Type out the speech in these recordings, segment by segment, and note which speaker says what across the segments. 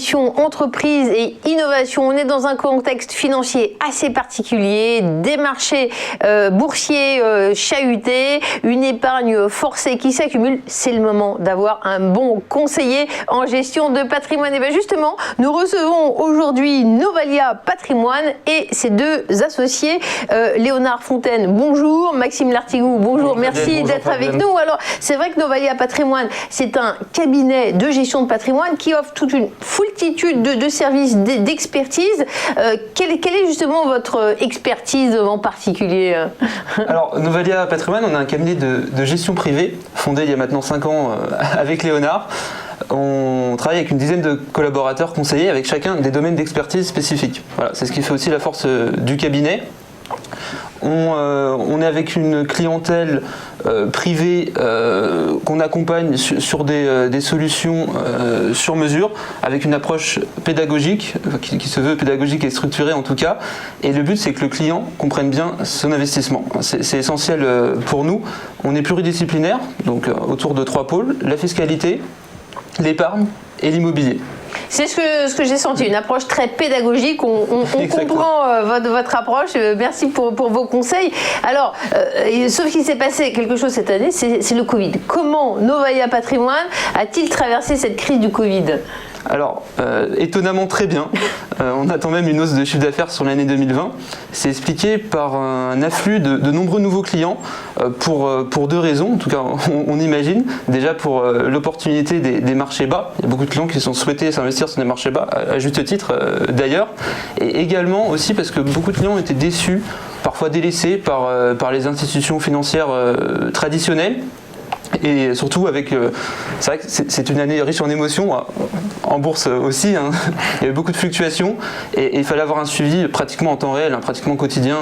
Speaker 1: transition, entreprise et innovation. On est dans un contexte financier assez particulier, des marchés boursiers chahutés, une épargne forcée qui s'accumule. C'est le moment d'avoir un bon conseiller en gestion de patrimoine. Et bien justement, nous recevons aujourd'hui Novalia Patrimoine et ses deux associés, Léonard Fontaine, bonjour, Maxime Lartigou, bonjour, merci d'être avec nous. Alors, c'est vrai que Novalia Patrimoine, c'est un cabinet de gestion de patrimoine qui offre toute une foultitude de services d'expertise. Quelle est justement votre expertise en particulier?
Speaker 2: Alors, Novalia Patrimoine, on a un cabinet de gestion privée, fondé il y a maintenant 5 ans avec Léonard. On travaille avec une dizaine de collaborateurs conseillers avec chacun des domaines d'expertise spécifiques. Voilà, c'est ce qui fait aussi la force du cabinet. On est avec une clientèle privée qu'on accompagne sur des solutions sur mesure, avec une approche pédagogique, qui se veut pédagogique et structurée en tout cas. Et le but, c'est que le client comprenne bien son investissement. C'est essentiel pour nous. On est pluridisciplinaire, donc autour de 3 pôles, la fiscalité, l'épargne et l'immobilier.
Speaker 1: C'est ce que j'ai senti, une approche très pédagogique. On comprend votre approche. Merci pour vos conseils. Alors, sauf qu'il s'est passé quelque chose cette année, c'est le Covid. Comment Novalia Patrimoine a-t-il traversé cette crise du Covid ?
Speaker 2: Alors, étonnamment très bien. On attend même une hausse de chiffre d'affaires sur l'année 2020. C'est expliqué par un afflux de nombreux nouveaux clients pour 2 raisons. En tout cas, on imagine. Déjà pour l'opportunité des marchés bas. Il y a beaucoup de clients qui sont souhaités s'investir sur des marchés bas, à juste titre d'ailleurs. Et également aussi parce que beaucoup de clients étaient déçus, parfois délaissés par les institutions financières traditionnelles. Et surtout c'est vrai que c'est une année riche en émotions, en bourse aussi, hein. Il y avait beaucoup de fluctuations et il fallait avoir un suivi pratiquement en temps réel, pratiquement quotidien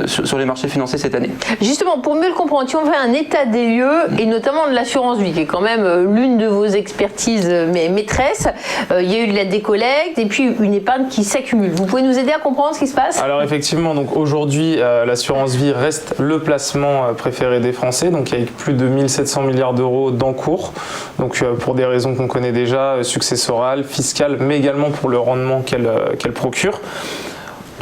Speaker 2: sur les marchés financiers cette année.
Speaker 1: Justement, pour mieux le comprendre, si on fait un état des lieux et notamment de l'assurance vie, qui est quand même l'une de vos expertises maîtresses, il y a eu de la décollecte et puis une épargne qui s'accumule. Vous pouvez nous aider à comprendre ce qui se passe ?
Speaker 3: Alors effectivement, donc aujourd'hui, l'assurance vie reste le placement préféré des Français, donc avec plus de 1700 milliards d'euros d'encours, donc pour des raisons qu'on connaît déjà, successorales, fiscales, mais également pour le rendement qu'elle procure.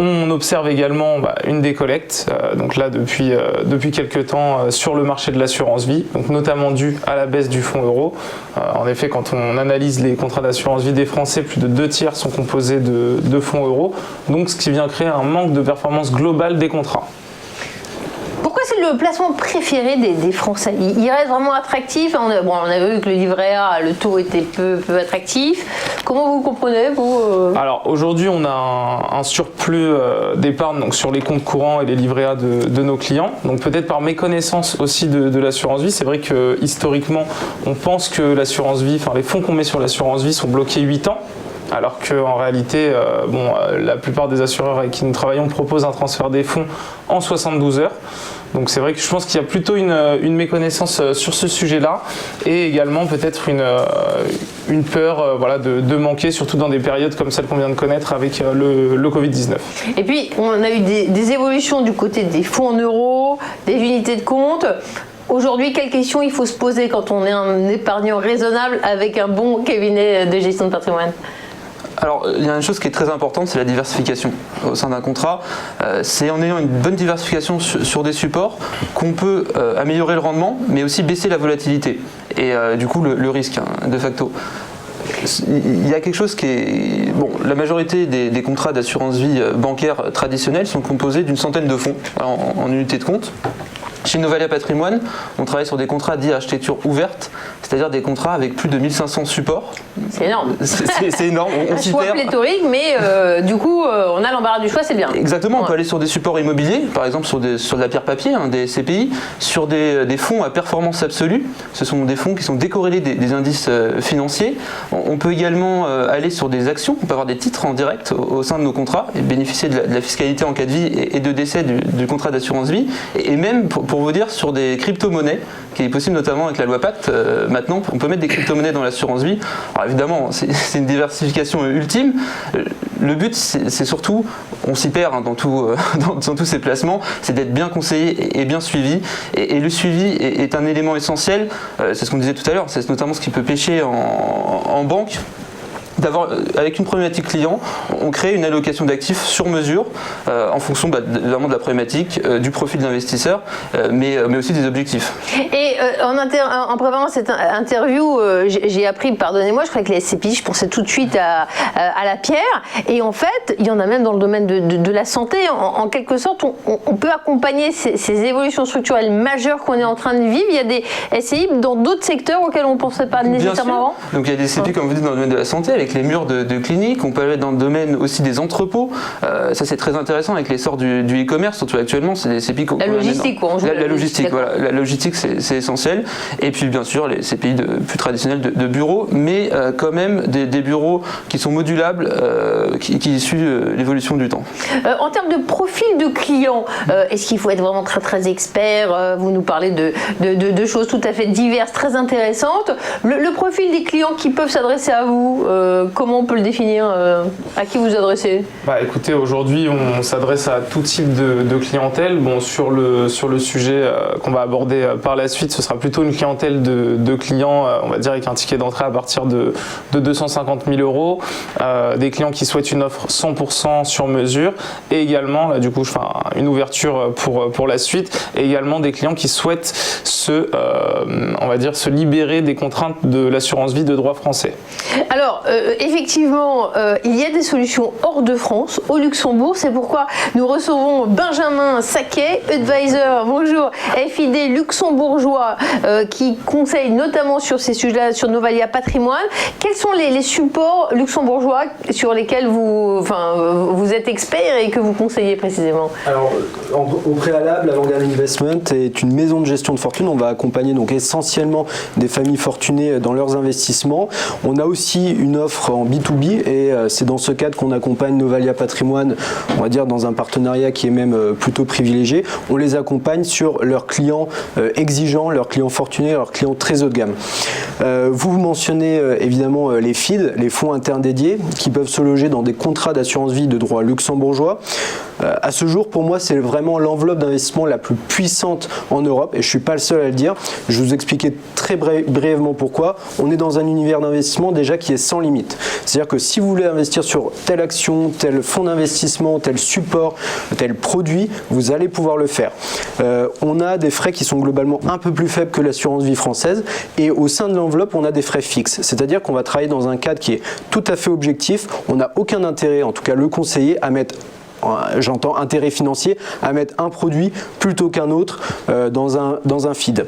Speaker 3: On observe également une décollecte, donc là depuis quelques temps sur le marché de l'assurance vie, donc notamment dû à la baisse du fonds euro. En effet, quand on analyse les contrats d'assurance vie des Français, plus de 2/3 sont composés de fonds euro, donc ce qui vient créer un manque de performance globale des contrats.
Speaker 1: Pourquoi c'est le placement préféré des Français ? Il reste vraiment attractif. On a vu que le livret A, le taux était peu attractif. Comment vous comprenez, vous
Speaker 3: Alors aujourd'hui, on a un surplus d'épargne donc sur les comptes courants et les livrets A de nos clients. Donc peut-être par méconnaissance aussi de l'assurance vie. C'est vrai que historiquement, on pense que l'assurance vie, les fonds qu'on met sur l'assurance vie sont bloqués 8 ans. Alors qu'en réalité, la plupart des assureurs avec qui nous travaillons proposent un transfert des fonds en 72 heures. Donc c'est vrai que je pense qu'il y a plutôt une méconnaissance sur ce sujet-là et également peut-être une peur de manquer, surtout dans des périodes comme celle qu'on vient de connaître avec le Covid-19.
Speaker 1: Et puis on a eu des évolutions du côté des fonds en euros, des unités de compte. Aujourd'hui, quelles questions il faut se poser quand on est un épargnant raisonnable avec un bon cabinet de gestion de patrimoine ?
Speaker 2: Alors, il y a une chose qui est très importante, c'est la diversification au sein d'un contrat. C'est en ayant une bonne diversification sur des supports qu'on peut améliorer le rendement, mais aussi baisser la volatilité et du coup le risque, de facto. Il y a quelque chose qui est... la majorité des contrats d'assurance vie bancaire traditionnels sont composés d'une centaine de fonds en unité de compte. Chez Novalia Patrimoine, on travaille sur des contrats dits à architecture ouverte, c'est-à-dire des contrats avec plus de 1500 supports.
Speaker 1: C'est énorme.
Speaker 2: C'est énorme.
Speaker 1: Un choix pléthorique, mais du coup, on a l'embarras du choix, c'est bien.
Speaker 2: Exactement, on peut aller sur des supports immobiliers, par exemple sur de la pierre papier, des SCPI, sur des fonds à performance absolue. Ce sont des fonds qui sont décorrélés des indices financiers. On peut également aller sur des actions, on peut avoir des titres en direct au sein de nos contrats et bénéficier de la fiscalité en cas de vie et de décès du contrat d'assurance vie. Et même, pour vous dire, sur des crypto-monnaies, qui est possible notamment avec la loi Pacte, maintenant on peut mettre des crypto-monnaies dans l'assurance vie. Alors évidemment, c'est une diversification ultime. Le but, c'est surtout, on s'y perd dans tous ces placements, c'est d'être bien conseillé et bien suivi. Et le suivi est un élément essentiel, c'est ce qu'on disait tout à l'heure, c'est notamment ce qui peut pêcher en banque. avec une problématique client, on crée une allocation d'actifs sur mesure en fonction vraiment de la problématique, du profil de l'investisseur, mais aussi des objectifs.
Speaker 1: Et en préparant cette interview, j'ai appris, pardonnez-moi, je crois que les SCPI, je pensais tout de suite à la pierre. Et en fait, il y en a même dans le domaine de la santé. En quelque sorte, on peut accompagner ces évolutions structurelles majeures qu'on est en train de vivre. Il y a des SCI dans d'autres secteurs auxquels on ne pensait pas nécessairement avant.
Speaker 2: Donc il y a des SCPI, comme vous dites, dans le domaine de la santé, avec les murs de cliniques. On peut aller dans le domaine aussi des entrepôts. Ça, c'est très intéressant avec l'essor du e-commerce, surtout actuellement. C'est des SCPI
Speaker 1: la logistique, quoi.
Speaker 2: La logistique, voilà. La logistique, c'est essentiel. Et puis, bien sûr, les SCPI plus traditionnels de bureaux, mais quand même des bureaux qui sont modulables, qui suivent l'évolution du temps.
Speaker 1: En termes de profil de client, est-ce qu'il faut être vraiment très très expert? Vous nous parlez de choses tout à fait diverses, très intéressantes. Le profil des clients qui peuvent s'adresser à vous, comment on peut le définir? À qui vous adressez?
Speaker 3: Écoutez, aujourd'hui on s'adresse à tout type de clientèle. Bon, sur le sujet qu'on va aborder par la suite, ce sera plutôt une clientèle de clients, on va dire avec un ticket d'entrée à partir de 250 000 euros, des clients qui souhaitent une offre 100% sur mesure, et également, là du coup je fais une ouverture pour la suite, et également des clients qui souhaitent on va dire se libérer des contraintes de l'assurance vie de droit français.
Speaker 1: Alors, effectivement, il y a des solutions hors de France, au Luxembourg. C'est pourquoi nous recevons Benjamin Saquet, advisor, bonjour, FID luxembourgeois, qui conseille notamment sur ces sujets-là, sur Novalia Patrimoine. Quels sont les supports luxembourgeois sur lesquels vous êtes expert et que vous conseillez précisément?
Speaker 4: Alors, au préalable, Avant-Garde Investment est une maison de gestion de fortune. On va accompagner donc essentiellement des familles fortunées dans leurs investissements. On a aussi une offre en B2B et c'est dans ce cadre qu'on accompagne Novalia Patrimoine, on va dire dans un partenariat qui est même plutôt privilégié. On les accompagne sur leurs clients exigeants, leurs clients fortunés, leurs clients très haut de gamme. Vous mentionnez évidemment les FID, les fonds internes dédiés, qui peuvent se loger dans des contrats d'assurance vie de droit luxembourgeois. À ce jour, pour moi, c'est vraiment l'enveloppe d'investissement la plus puissante en Europe et je ne suis pas le seul à le dire. Je vais vous expliquer très brièvement pourquoi. On est dans un univers d'investissement déjà qui est sans limite. C'est-à-dire que si vous voulez investir sur telle action, tel fonds d'investissement, tel support, tel produit, vous allez pouvoir le faire. On a des frais qui sont globalement un peu plus faibles que l'assurance vie française et au sein de l'enveloppe, on a des frais fixes. C'est-à-dire qu'on va travailler dans un cadre qui est tout à fait objectif. On n'a aucun intérêt, en tout cas le conseiller, à mettre j'entends intérêt financier, à mettre un produit plutôt qu'un autre dans un feed.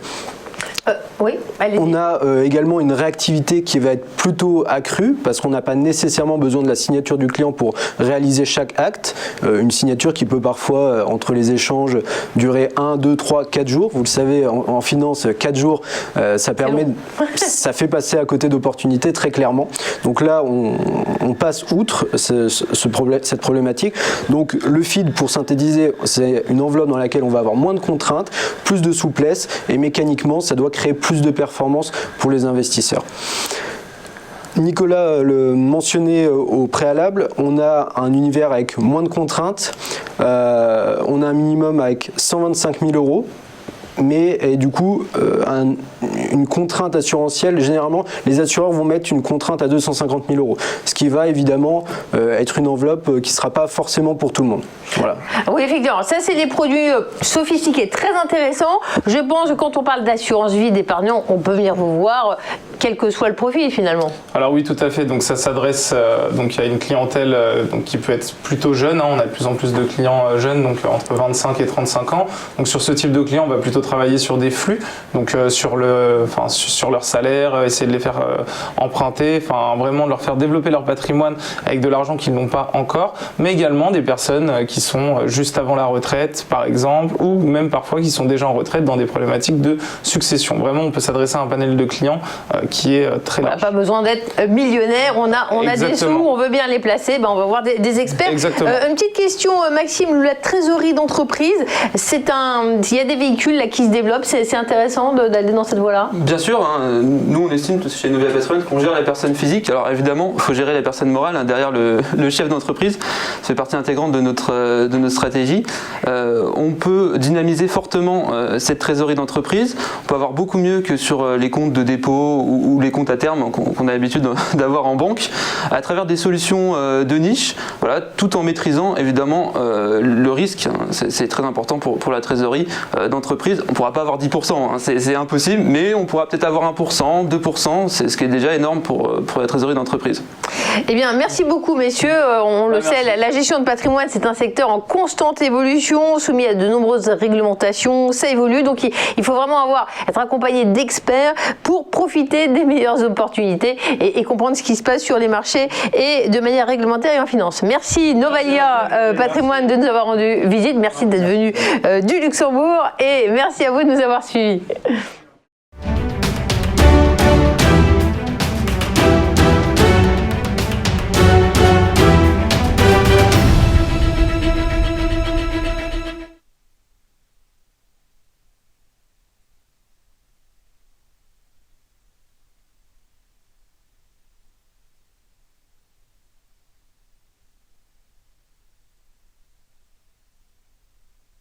Speaker 1: Oui, allez-y.
Speaker 4: On a également une réactivité qui va être plutôt accrue parce qu'on n'a pas nécessairement besoin de la signature du client pour réaliser chaque acte. Une signature qui peut parfois, entre les échanges, durer 1, 2, 3, 4 jours. Vous le savez, en finance, 4 jours, ça fait passer à côté d'opportunités très clairement. Donc là, on passe outre cette problématique. Donc le feed, pour synthétiser, c'est une enveloppe dans laquelle on va avoir moins de contraintes, plus de souplesse et mécaniquement, ça doit créer plus de performance pour les investisseurs. Nicolas le mentionnait au préalable, on a un univers avec moins de contraintes, on a un minimum avec 125 000 euros. Mais du coup, une contrainte assurantielle, généralement, les assureurs vont mettre une contrainte à 250 000 euros. Ce qui va évidemment être une enveloppe qui ne sera pas forcément pour tout le monde. Voilà.
Speaker 1: Oui, effectivement. Ça, c'est des produits sophistiqués, très intéressants. Je pense que quand on parle d'assurance vie d'épargnants, on peut venir vous voir, quel que soit le profil finalement.
Speaker 3: Alors oui, tout à fait. Donc ça s'adresse donc à une clientèle donc qui peut être plutôt jeune. On a de plus en plus de clients jeunes, donc entre 25 et 35 ans. Donc sur ce type de clients, on va plutôt travailler sur des flux, donc sur leur salaire, essayer de les faire emprunter, vraiment de leur faire développer leur patrimoine avec de l'argent qu'ils n'ont pas encore, mais également des personnes qui sont juste avant la retraite par exemple, ou même parfois qui sont déjà en retraite dans des problématiques de succession. Vraiment, on peut s'adresser à un panel de clients qui est très large.
Speaker 1: Pas besoin d'être millionnaire, on a des sous, on veut bien les placer, on va voir des experts. Une petite question, Maxime, la trésorerie d'entreprise, il y a des véhicules là, qui se développent, c'est intéressant d'aller dans cette voie-là?
Speaker 2: Bien sûr, nous on estime chez Novalia Patrimoine qu'on gère les personnes physiques. Alors évidemment, il faut gérer les personnes morales, derrière le chef d'entreprise, ça fait partie intégrante de notre stratégie. On peut dynamiser fortement cette trésorerie d'entreprise, on peut avoir beaucoup mieux que sur les comptes de dépôt ou les comptes à terme qu'on a l'habitude d'avoir en banque, à travers des solutions de niche, voilà, tout en maîtrisant évidemment le risque. C'est très important pour la trésorerie d'entreprise. On ne pourra pas avoir 10%, hein, c'est impossible, mais on pourra peut-être avoir 1%, 2%, c'est ce qui est déjà énorme pour la trésorerie d'entreprise.
Speaker 1: Eh bien, merci beaucoup, messieurs. On le sait, la gestion de patrimoine, c'est un secteur en constante évolution, soumis à de nombreuses réglementations. Ça évolue, donc il faut vraiment être accompagné d'experts pour profiter des meilleures opportunités et comprendre ce qui se passe sur les marchés et de manière réglementaire et en finance. Merci Novalia Patrimoine de nous avoir rendu visite. Merci d'être venu du Luxembourg et merci à vous de nous avoir suivis.